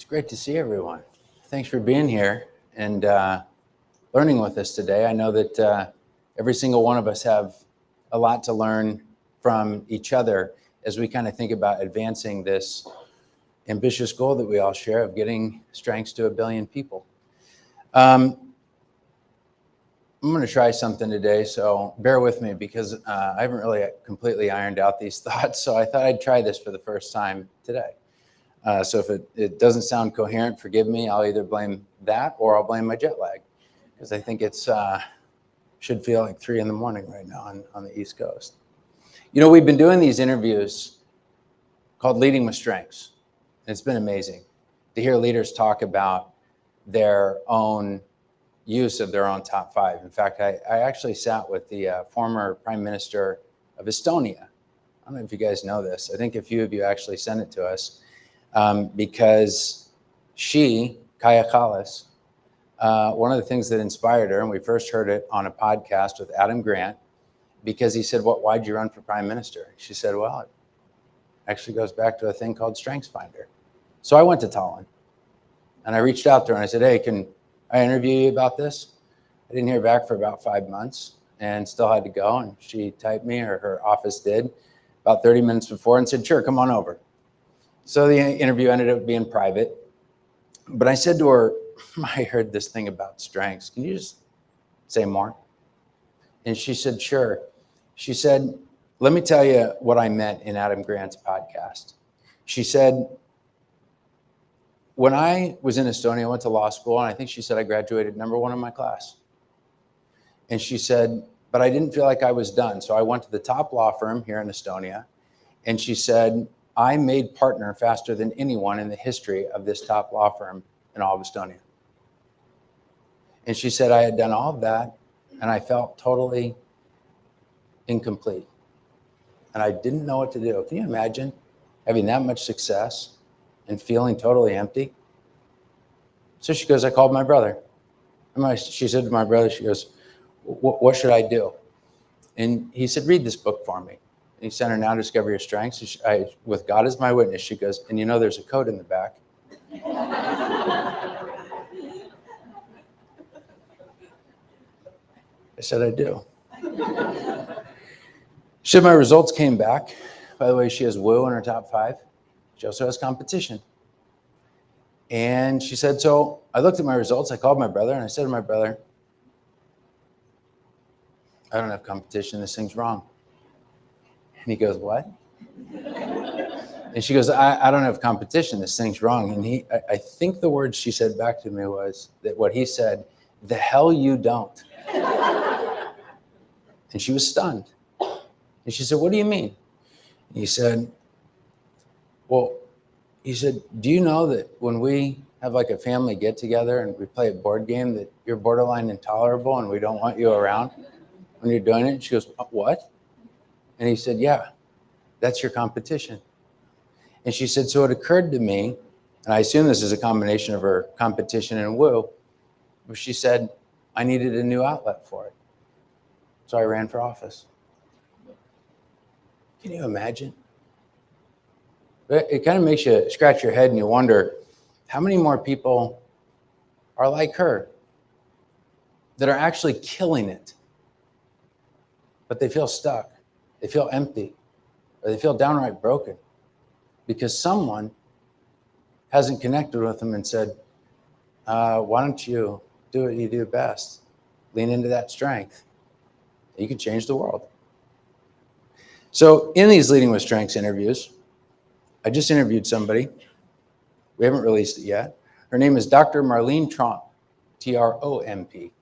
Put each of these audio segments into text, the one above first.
great to see everyone. Thanks for being here and learning with us today. I know that every single one of us have a lot to learn from each other as we kind of think about advancing this ambitious goal that we all share of getting strengths to 1 billion people. I'm going to try something today, so bear with me because I haven't really completely ironed out these thoughts, so I thought I'd try this for the first time today. So if it doesn't sound coherent, forgive me. I'll either blame that or I'll blame my jet lag because I think it's should feel like 3 a.m. right now on the East Coast. You know, we've been doing these interviews called Leading with Strengths. And it's been amazing to hear leaders talk about their own use of their own top 5. In fact, I actually sat with the former Prime Minister of Estonia. I don't know if you guys know this. I think a few of you actually sent it to us. Because she, Kaja Kallas, one of the things that inspired her, and we first heard it on a podcast with Adam Grant, because he said, why'd you run for prime minister? She said, well, it actually goes back to a thing called StrengthsFinder. So I went to Tallinn and I reached out to her and I said, hey, can I interview you about this? I didn't hear back for about 5 months and still had to go. And she typed me, or her office did, about 30 minutes before and said, sure, come on over. So the interview ended up being private, but I said to her, I heard this thing about strengths. Can you just say more? And she said, sure. She said, let me tell you what I meant in Adam Grant's podcast. She said, when I was in Estonia, I went to law school, and I think she said I graduated #1 in my class. And she said, but I didn't feel like I was done. So I went to the top law firm here in Estonia, and she said, I made partner faster than anyone in the history of this top law firm in all of Estonia. And she said, I had done all of that and I felt totally incomplete. And I didn't know what to do. Can you imagine having that much success and feeling totally empty? So she goes, I called my brother. She said to my brother, she goes, what should I do? And he said, read this book for me. And he sent her Now Discover Your Strengths. With God as my witness, she goes, and you know there's a code in the back. I said, I do. She said my results came back. By the way, she has Woo in her top 5. She also has competition. And she said, so I looked at my results. I called my brother and I said to my brother, I don't have competition. This thing's wrong. And he goes, what? And she goes, I don't have competition. This thing's wrong. And I think the words she said back to me was that what he said, the hell you don't. And she was stunned. And she said, what do you mean? And he said, well, he said, do you know that when we have like a family get together and we play a board game that you're borderline intolerable and we don't want you around when you're doing it? And she goes, what? And he said, yeah, that's your competition. And she said, so it occurred to me, and I assume this is a combination of her competition and Woo, but she said, I needed a new outlet for it. So I ran for office. Can you imagine? It kind of makes you scratch your head and you wonder, how many more people are like her that are actually killing it, but they feel stuck, they feel empty, or they feel downright broken because someone hasn't connected with them and said, why don't you do what you do best? Lean into that strength. You can change the world. So in these Leading with Strengths interviews, I just interviewed somebody. We haven't released it yet. Her name is Dr. Marlene Tromp, Tromp.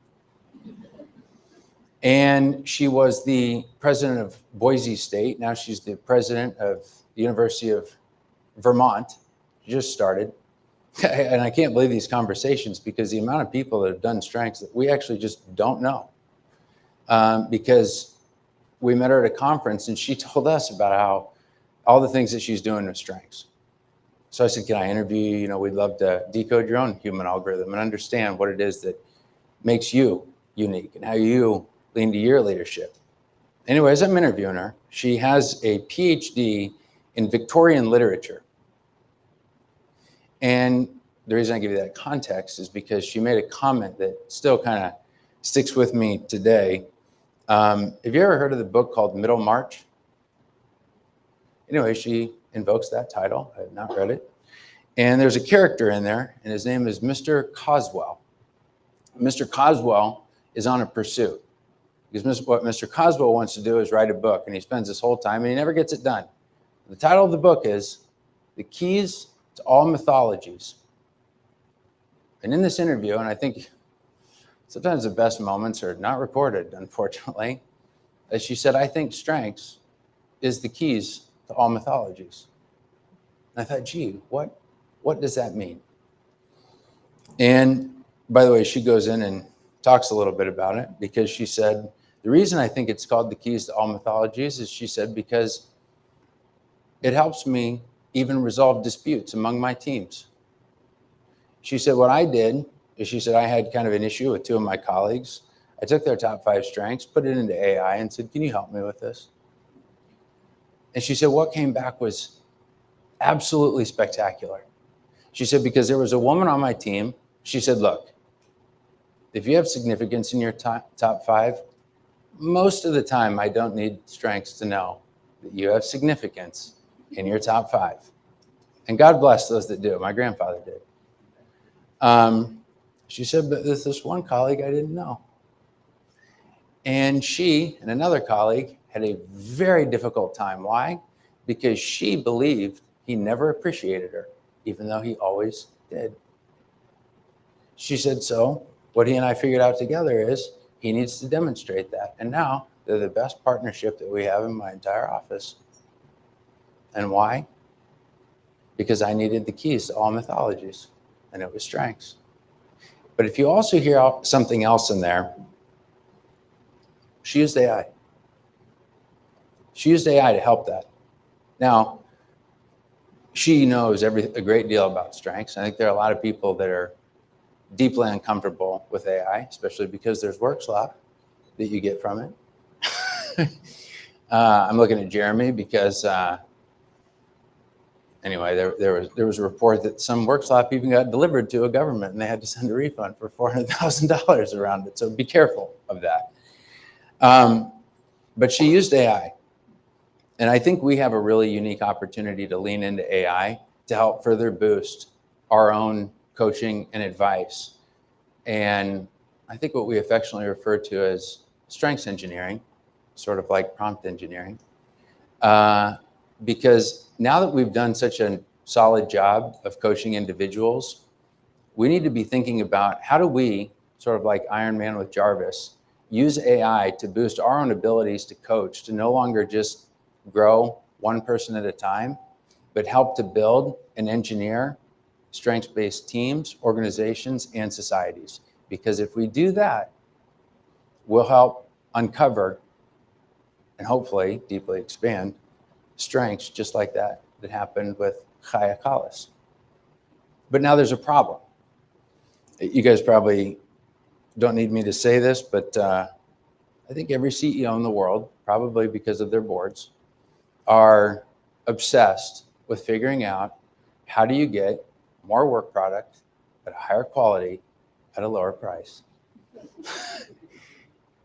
And she was the president of Boise State. Now she's the president of the University of Vermont. She just started. And I can't believe these conversations because the amount of people that have done strengths that we actually just don't know. Because we met her at a conference and she told us about how all the things that she's doing with strengths. So I said, can I interview you? You know, we'd love to decode your own human algorithm and understand what it is that makes you unique and how you lean to your leadership. Anyways, I'm interviewing her. She has a PhD in Victorian literature. And the reason I give you that context is because she made a comment that still kind of sticks with me today. Have you ever heard of the book called Middlemarch? Anyway, she invokes that title. I have not read it. And there's a character in there, and his name is Mr. Coswell. Mr. Coswell is on a pursuit because what Mr. Coswell wants to do is write a book, and he spends his whole time, and he never gets it done. The title of the book is The Keys to All Mythologies. And in this interview, and I think sometimes the best moments are not recorded, unfortunately, as she said, I think strengths is the keys to all mythologies. And I thought, gee, what does that mean? And by the way, she goes in and talks a little bit about it because she said, the reason I think it's called the keys to all mythologies is, she said, because it helps me even resolve disputes among my teams. She said, what I did is, she said, I had kind of an issue with two of my colleagues. I took their top 5 strengths, put it into AI and said, can you help me with this? And she said, what came back was absolutely spectacular. She said, because there was a woman on my team. She said, look, if you have significance in your top 5, most of the time I don't need strengths to know that you have significance in your top 5. And God bless those that do. My grandfather did. She said, but there's this one colleague I didn't know. And she and another colleague had a very difficult time. Why? Because she believed he never appreciated her, even though he always did. She said, so what he and I figured out together is he needs to demonstrate that. And now they're the best partnership that we have in my entire office. And why? Because I needed the keys to all mythologies, and it was strengths. But if you also hear something else in there, she used AI. She used AI to help that. Now, she knows a great deal about strengths. I think there are a lot of people that are deeply uncomfortable with AI, especially because there's work slop that you get from it. I'm looking at Jeremy because, anyway, there was a report that some work slop even got delivered to a government, and they had to send a refund for $400,000 around it. So be careful of that. But she used AI. And I think we have a really unique opportunity to lean into AI to help further boost our own coaching and advice. And I think what we affectionately refer to as strengths engineering, sort of like prompt engineering, because now that we've done such a solid job of coaching individuals, we need to be thinking about how do we, sort of like Iron Man with Jarvis, use AI to boost our own abilities to coach, to no longer just grow one person at a time, but help to build and engineer strengths-based teams, organizations, and societies. Because if we do that, we'll help uncover and hopefully deeply expand strengths just like that happened with Chaya Kallis. But now there's a problem. You guys probably don't need me to say this, but I think every CEO in the world, probably because of their boards, are obsessed with figuring out how do you get more work product at a higher quality at a lower price.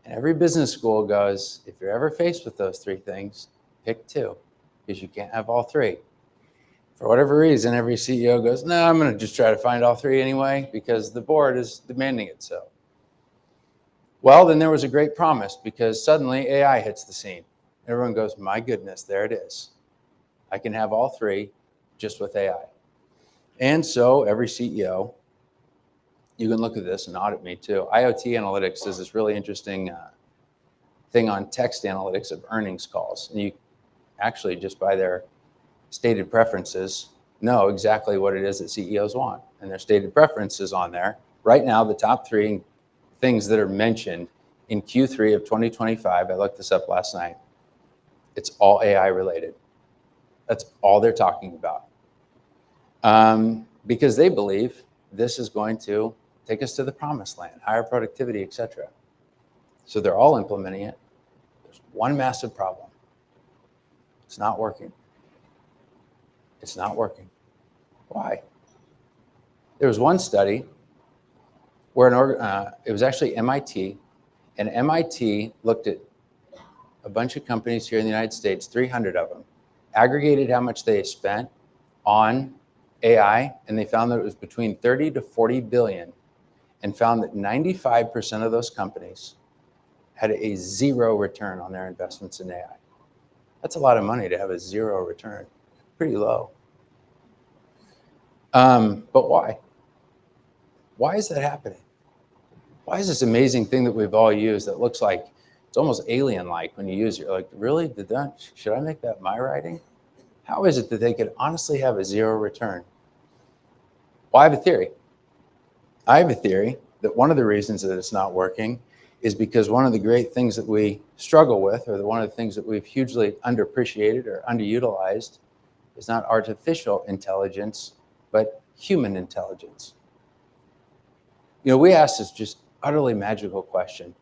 And every business school goes, if you're ever faced with those 3 things, pick 2, because you can't have all 3. For whatever reason, every CEO goes, no, I'm going to just try to find all 3 anyway, because the board is demanding it so. Well, then there was a great promise, because suddenly AI hits the scene. Everyone goes, my goodness, there it is. I can have all 3 just with AI. And so every CEO, you can look at this and audit me too. IoT Analytics is this really interesting thing on text analytics of earnings calls. And you actually, just by their stated preferences, know exactly what it is that CEOs want. And their stated preferences on there. Right now, the top 3 things that are mentioned in Q3 of 2025, I looked this up last night, it's all AI related. That's all they're talking about. Because they believe this is going to take us to the promised land, higher productivity, et cetera. So they're all implementing it. There's one massive problem. It's not working. It's not working. Why? There was one study where it was actually MIT, and MIT looked at a bunch of companies here in the United States, 300 of them, aggregated how much they spent on AI, and they found that it was between 30 to 40 billion, and found that 95% of those companies had a zero return on their investments in AI. That's a lot of money to have a zero return. Pretty low. But why? Why is that happening? Why is this amazing thing that we've all used that looks like it's almost alien-like when you use it? You're like, really? Should I make that my writing? How is it that they could honestly have a zero return? Well, I have a theory. I have a theory that one of the reasons that it's not working is because one of the great things that we struggle with, or one of the things that we've hugely underappreciated or underutilized, is not artificial intelligence, but human intelligence. You know, we ask this just utterly magical question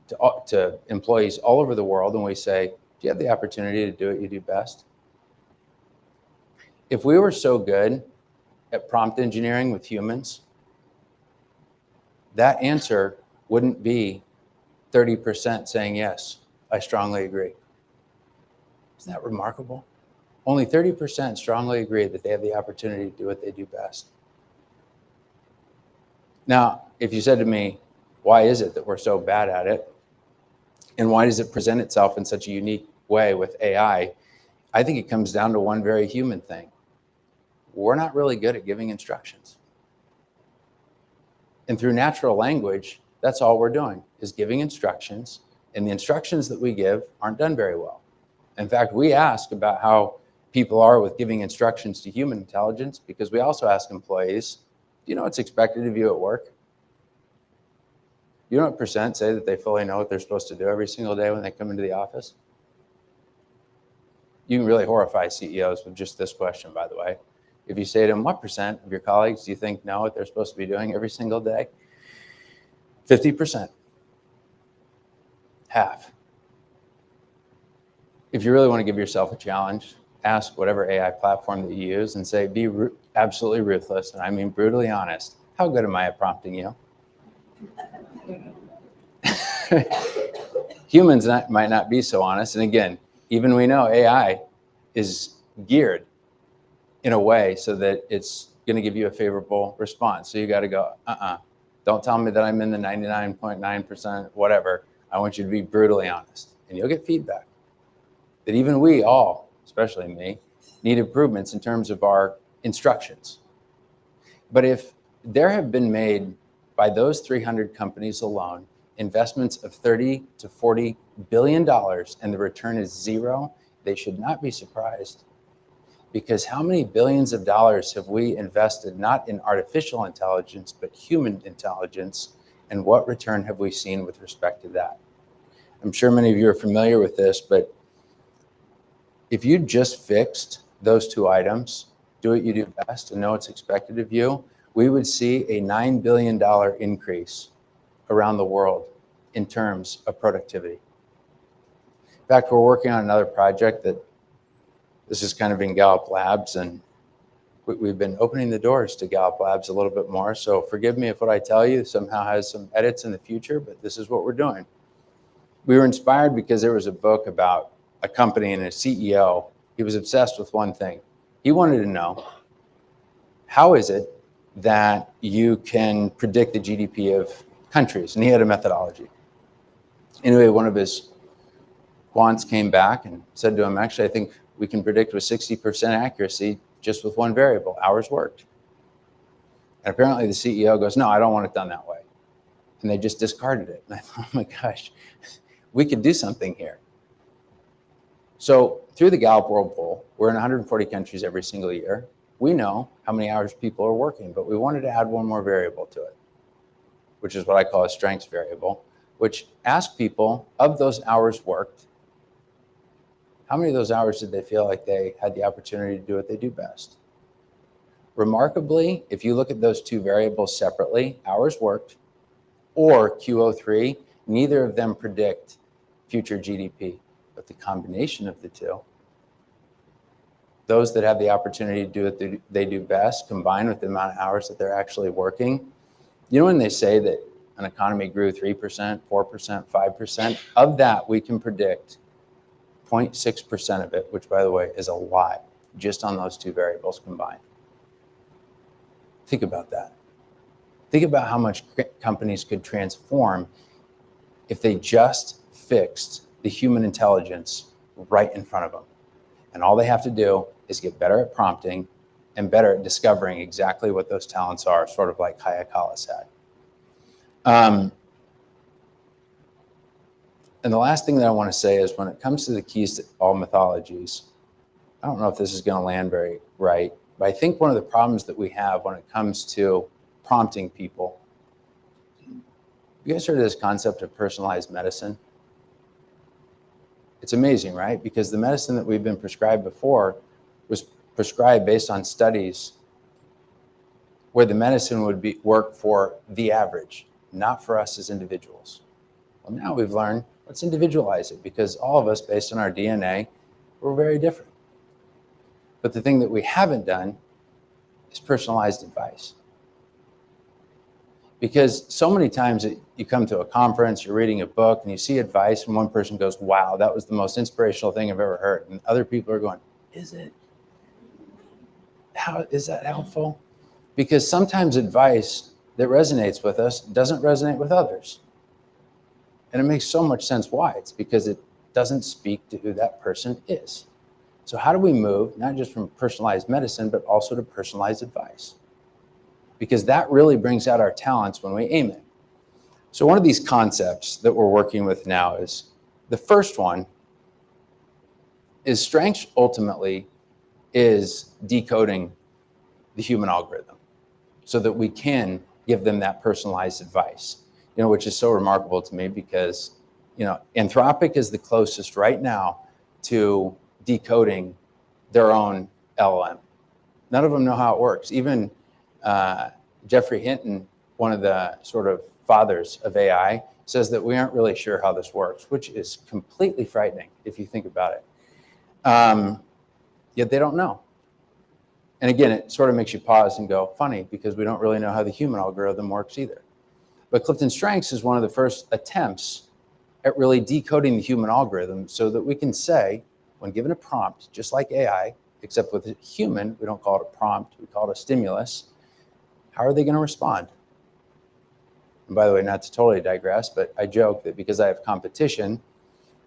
to employees all over the world, and we say, do you have the opportunity to do what you do best? If we were so good at prompt engineering with humans, that answer wouldn't be 30% saying, yes, I strongly agree. Isn't that remarkable? Only 30% strongly agree that they have the opportunity to do what they do best. Now, if you said to me, why is it that we're so bad at it? And why does it present itself in such a unique way with AI? I think it comes down to one very human thing. We're not really good at giving instructions. And through natural language, that's all we're doing, is giving instructions. And the instructions that we give aren't done very well. In fact, we ask about how people are with giving instructions to human intelligence because we also ask employees, do you know what's expected of you at work? You know what percent say that they fully know what they're supposed to do every single day when they come into the office? You can really horrify CEOs with just this question, by the way. If you say to them, what percent of your colleagues do you think know what they're supposed to be doing every single day? 50%. Half. If you really want to give yourself a challenge, ask whatever AI platform that you use and say, be absolutely ruthless, and I mean brutally honest. How good am I at prompting you? Humans might not be so honest. And again, even we know AI is geared in a way so that it's going to give you a favorable response. So you got to go, don't tell me that I'm in the 99.9% whatever. I want you to be brutally honest. And you'll get feedback that even we all, especially me, need improvements in terms of our instructions. But if there have been made by those 300 companies alone investments of 30 to 40 billion dollars and the return is zero, they should not be surprised. Because how many billions of dollars have we invested not in artificial intelligence, but human intelligence? And what return have we seen with respect to that? I'm sure many of you are familiar with this, but if you just fixed those two items, do what you do best and know what's expected of you, we would see a $9 billion increase around the world in terms of productivity. In fact, we're working on another project that this is kind of in Gallup Labs, and we've been opening the doors to Gallup Labs a little bit more. So forgive me if what I tell you somehow has some edits in the future, but this is what we're doing. We were inspired because there was a book about a company and a CEO. He was obsessed with one thing. He wanted to know, how is it that you can predict the GDP of countries? And he had a methodology. Anyway, one of his quants came back and said to him, actually, I think we can predict with 60% accuracy just with one variable, hours worked. And apparently the CEO goes, no, I don't want it done that way. And they just discarded it. And I thought, oh my gosh, we could do something here. So through the Gallup World Poll, we're in 140 countries every single year. We know how many hours people are working, but we wanted to add one more variable to it, which is what I call a strengths variable, which asks people of those hours worked, how many of those hours did they feel like they had the opportunity to do what they do best? Remarkably, if you look at those two variables separately, hours worked or QO3, neither of them predict future GDP, but the combination of the two those that have the opportunity to do what they do best, combined with the amount of hours that they're actually working. You know, when they say that an economy grew 3%, 4%, 5%, of that we can predict 0.6% of it, which by the way is a lot, just on those two variables combined. Think about that. Think about how much companies could transform if they just fixed the human intelligence right in front of them. And all they have to do is get better at prompting and better at discovering exactly what those talents are, sort of like Hayakawa had. And the last thing that I want to say is when it comes to the keys to all mythologies, I don't know if this is going to land very right, but I think one of the problems that we have when it comes to prompting people, you guys heard of this concept of personalized medicine? It's amazing, right? Because the medicine that we've been prescribed before was prescribed based on studies where the medicine would work for the average, not for us as individuals. Well, now we've learned, let's individualize it, because all of us, based on our DNA, we're very different. But the thing that we haven't done is personalized advice. Because so many times you come to a conference, you're reading a book, and you see advice, and one person goes, wow, that was the most inspirational thing I've ever heard. And other people are going, is it? How is that helpful? Because sometimes advice that resonates with us doesn't resonate with others. And it makes so much sense why. It's because it doesn't speak to who that person is. So how do we move, not just from personalized medicine, but also to personalized advice? Because that really brings out our talents when we aim it. So one of these concepts that we're working with now is, the first one is strengths ultimately is decoding the human algorithm so that we can give them that personalized advice, which is so remarkable to me because, Anthropic is the closest right now to decoding their own LLM. None of them know how it works. Even Jeffrey Hinton, one of the sort of fathers of AI, says that we aren't really sure how this works, which is completely frightening if you think about it. Yet they don't know. And again, it sort of makes you pause and go, funny, because we don't really know how the human algorithm works either. But CliftonStrengths is one of the first attempts at really decoding the human algorithm so that we can say, when given a prompt, just like AI, except with a human, we don't call it a prompt, we call it a stimulus, how are they going to respond? And by the way, not to totally digress, but I joke that because I have competition,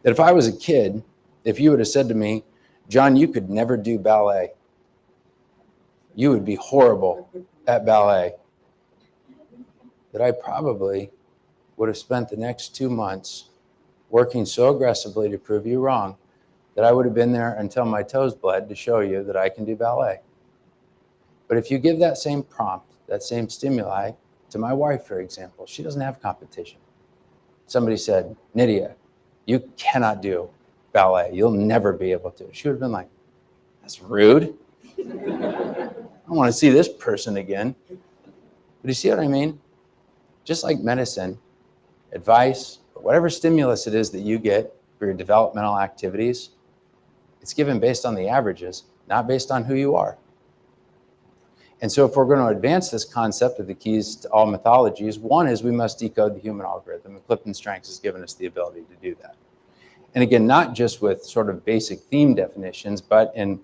that if I was a kid, if you would have said to me, John, you could never do ballet, you would be horrible at ballet, that I probably would have spent the next 2 months working so aggressively to prove you wrong that I would have been there until my toes bled to show you that I can do ballet. But if you give that same prompt, that same stimuli to my wife, for example, she doesn't have competition. Somebody said, Nydia, you cannot do ballet. You'll never be able to. She would have been like, that's rude. I don't want to see this person again. But you see what I mean? Just like medicine, advice, whatever stimulus it is that you get for your developmental activities, it's given based on the averages, not based on who you are. And so if we're going to advance this concept of the keys to all mythologies, one is we must decode the human algorithm, and CliftonStrengths has given us the ability to do that. And again, not just with sort of basic theme definitions, but in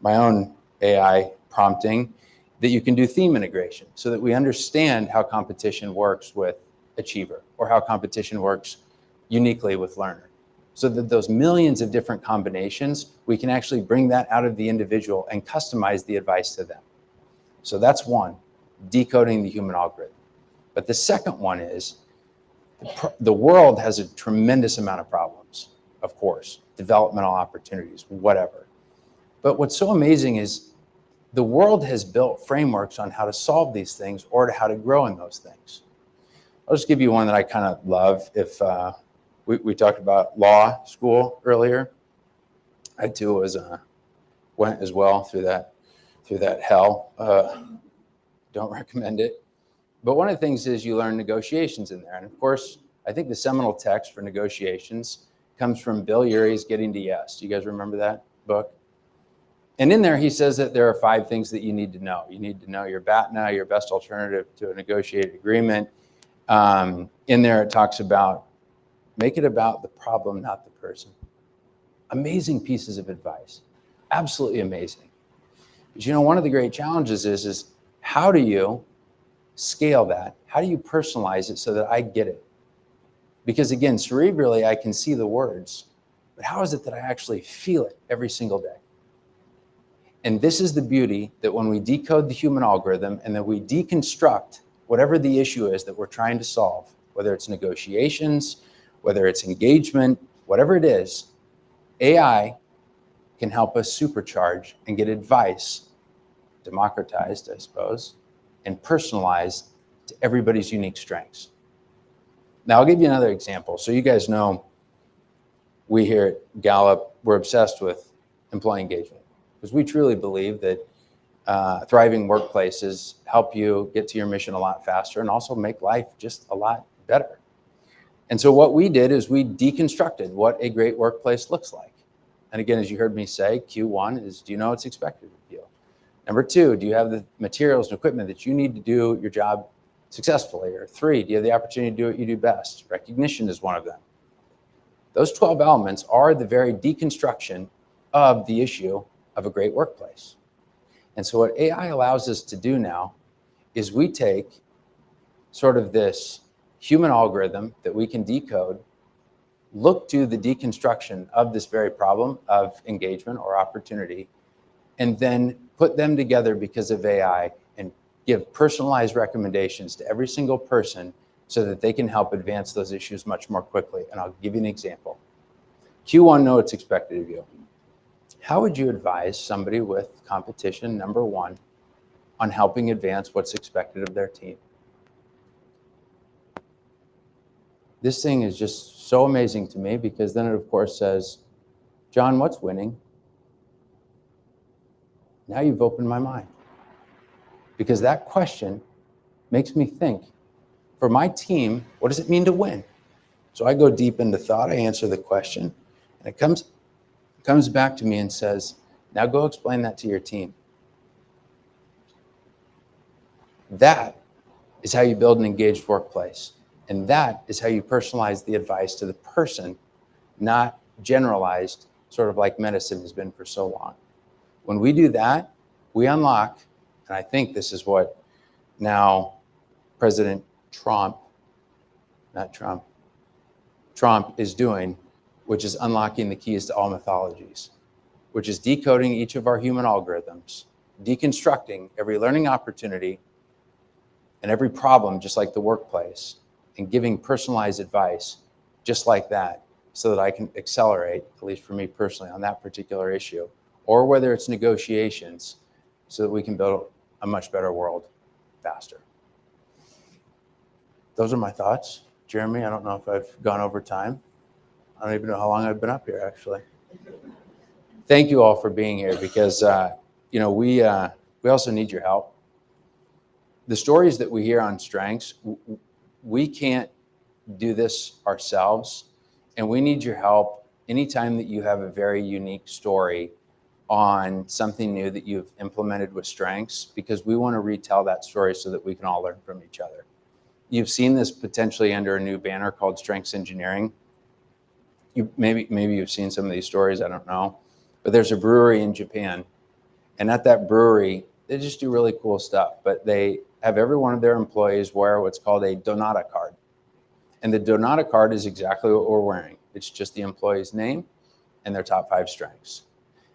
my own AI prompting, that you can do theme integration so that we understand how competition works with Achiever or how competition works uniquely with Learner. So that those millions of different combinations, we can actually bring that out of the individual and customize the advice to them. So that's one, decoding the human algorithm. But the second one is the world has a tremendous amount of problems, of course, developmental opportunities, whatever. But what's so amazing is the world has built frameworks on how to solve these things or to how to grow in those things. I'll just give you one that I kind of love. If we talked about law school earlier, I too went as well through that hell. Don't recommend it. But one of the things is you learn negotiations in there. And of course, I think the seminal text for negotiations comes from Bill Urey's Getting to Yes. Do you guys remember that book? And in there, he says that there are 5 things that you need to know. You need to know your BATNA, your best alternative to a negotiated agreement. In there, it talks about make it about the problem, not the person. Amazing pieces of advice, absolutely amazing. But you know, one of the great challenges is how do you scale that? How do you personalize it so that I get it? Because again, cerebrally, I can see the words, but how is it that I actually feel it every single day? And this is the beauty, that when we decode the human algorithm and then we deconstruct whatever the issue is that we're trying to solve, whether it's negotiations, whether it's engagement, whatever it is, AI can help us supercharge and get advice, democratized, I suppose, and personalized to everybody's unique strengths. Now, I'll give you another example. So you guys know we here at Gallup, we're obsessed with employee engagement because we truly believe that thriving workplaces help you get to your mission a lot faster and also make life just a lot better. And so what we did is we deconstructed what a great workplace looks like. And again, as you heard me say, Q1 is, do you know what's expected of you? Number 2, do you have the materials and equipment that you need to do your job successfully? Or 3, do you have the opportunity to do what you do best? Recognition is one of them. Those 12 elements are the very deconstruction of the issue of a great workplace. And so what AI allows us to do now is we take sort of this human algorithm that we can decode, look to the deconstruction of this very problem of engagement or opportunity, and then put them together because of AI and give personalized recommendations to every single person so that they can help advance those issues much more quickly. And I'll give you an example. Q1, know what's expected of you. How would you advise somebody with competition number 1 on helping advance what's expected of their team? This thing is just so amazing to me because then it, of course, says, John, what's winning? Now you've opened my mind. Because that question makes me think, for my team, what does it mean to win? So I go deep into thought, I answer the question, and it comes back to me and says, now go explain that to your team. That is how you build an engaged workplace. And that is how you personalize the advice to the person, not generalized, sort of like medicine has been for so long. When we do that, we unlock, and I think this is what now President Trump is doing, which is unlocking the keys to all mythologies, which is decoding each of our human algorithms, deconstructing every learning opportunity and every problem, just like the workplace, and giving personalized advice just like that so that I can accelerate, at least for me personally, on that particular issue, or whether it's negotiations so that we can build a much better world faster. Those are my thoughts. Jeremy, I don't know if I've gone over time. I don't even know how long I've been up here, actually. Thank you all for being here because, we also need your help. The stories that we hear on strengths, we can't do this ourselves, and we need your help anytime that you have a very unique story on something new that you've implemented with strengths, because we want to retell that story so that we can all learn from each other. You've seen this potentially under a new banner called Strengths Engineering. Maybe you've seen some of these stories, I don't know, but there's a brewery in Japan, and at that brewery, they just do really cool stuff, but they have every one of their employees wear what's called a Donata card. And the Donata card is exactly what we're wearing. It's just the employee's name and their top 5 strengths.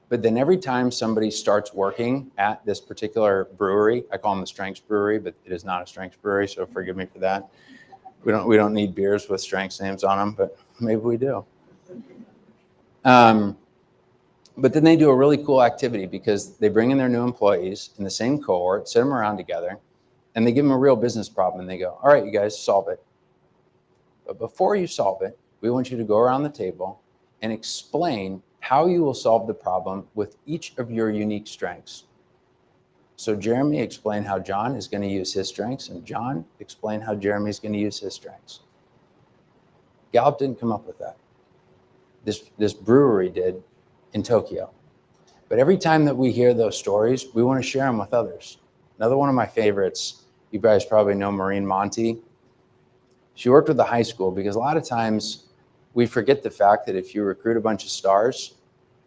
But then every time somebody starts working at this particular brewery, I call them the Strengths Brewery, but it is not a Strengths Brewery, so forgive me for that. We don't need beers with strengths names on them, but maybe we do. But then they do a really cool activity because they bring in their new employees in the same cohort, sit them around together, and they give them a real business problem, and they go, all right, you guys, solve it. But before you solve it, we want you to go around the table and explain how you will solve the problem with each of your unique strengths. So Jeremy, explain how John is going to use his strengths, and John, explain how Jeremy is going to use his strengths. Gallup didn't come up with that. This brewery did in Tokyo. But every time that we hear those stories, we want to share them with others. Another one of my favorites, you guys probably know Maureen Monty. She worked with the high school because a lot of times we forget the fact that if you recruit a bunch of stars,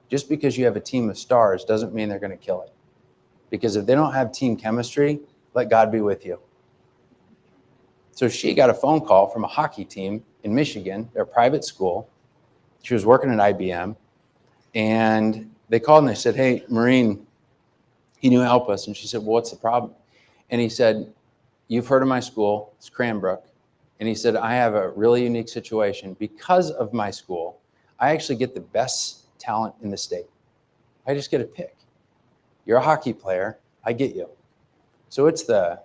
just because you have a team of stars doesn't mean they're going to kill it. Because if they don't have team chemistry, let God be with you. So she got a phone call from a hockey team in Michigan, their private school. She was working at IBM. And they called and they said, hey, Maureen, can you help us? And she said, well, what's the problem? And he said, you've heard of my school, it's Cranbrook. And he said, I have a really unique situation. Because of my school, I actually get the best talent in the state. I just get a pick. You're a hockey player, I get you. So it's the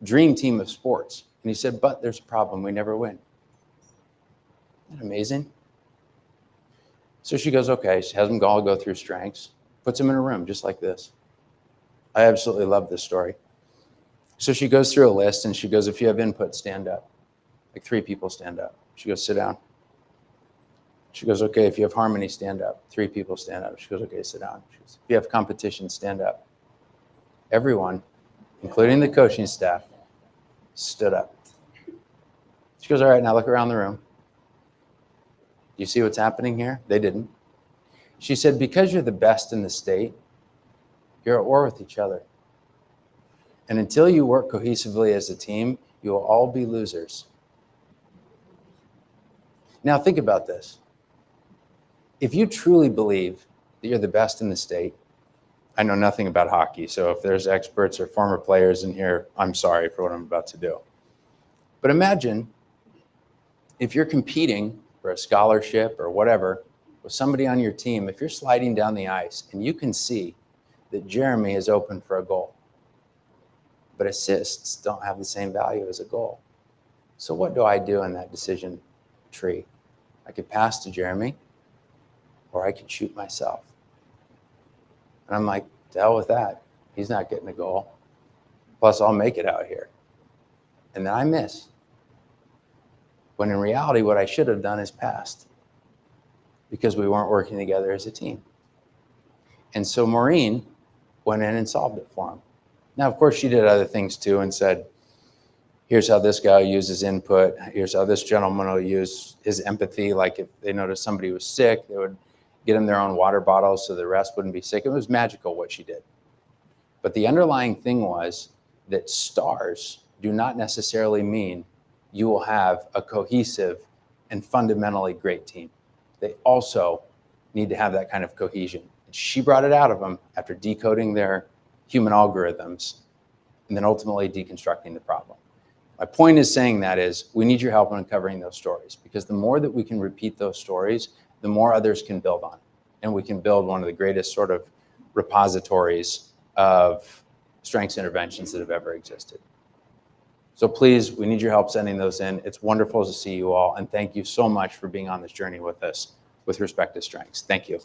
dream team of sports. And he said, but there's a problem, we never win. Isn't that amazing? So she goes, okay, she has them all go through strengths, puts them in a room just like this. I absolutely love this story. So she goes through a list and she goes, if you have input, stand up. Like 3 people stand up. She goes, sit down. She goes, okay, if you have harmony, stand up. 3 people stand up. She goes, okay, sit down. She goes, if you have competition, stand up. Everyone, including the coaching staff, stood up. She goes, all right, now look around the room. Do you see what's happening here? They didn't. She said, because you're the best in the state, you're at war with each other. And until you work cohesively as a team, you will all be losers. Now think about this. If you truly believe that you're the best in the state, I know nothing about hockey, so if there's experts or former players in here, I'm sorry for what I'm about to do. But imagine if you're competing for a scholarship or whatever with somebody on your team, if you're sliding down the ice and you can see that Jeremy is open for a goal, but assists don't have the same value as a goal. So what do I do in that decision tree? I could pass to Jeremy, or I could shoot myself. And I'm like, to hell with that. He's not getting a goal. Plus, I'll make it out here. And then I miss. When in reality, what I should have done is passed because we weren't working together as a team. And so Maureen went in and solved it for him. Now, of course, she did other things too and said, here's how this guy uses input. Here's how this gentleman will use his empathy. Like if they noticed somebody was sick, they would get them their own water bottles so the rest wouldn't be sick. It was magical what she did. But the underlying thing was that stars do not necessarily mean you will have a cohesive and fundamentally great team. They also need to have that kind of cohesion. And she brought it out of them after decoding their human algorithms and then ultimately deconstructing the problem. My point is saying that is we need your help in uncovering those stories, because the more that we can repeat those stories, the more others can build on. And we can build one of the greatest sort of repositories of strengths interventions that have ever existed. So please, we need your help sending those in. It's wonderful to see you all. And thank you so much for being on this journey with us with respect to strengths. Thank you.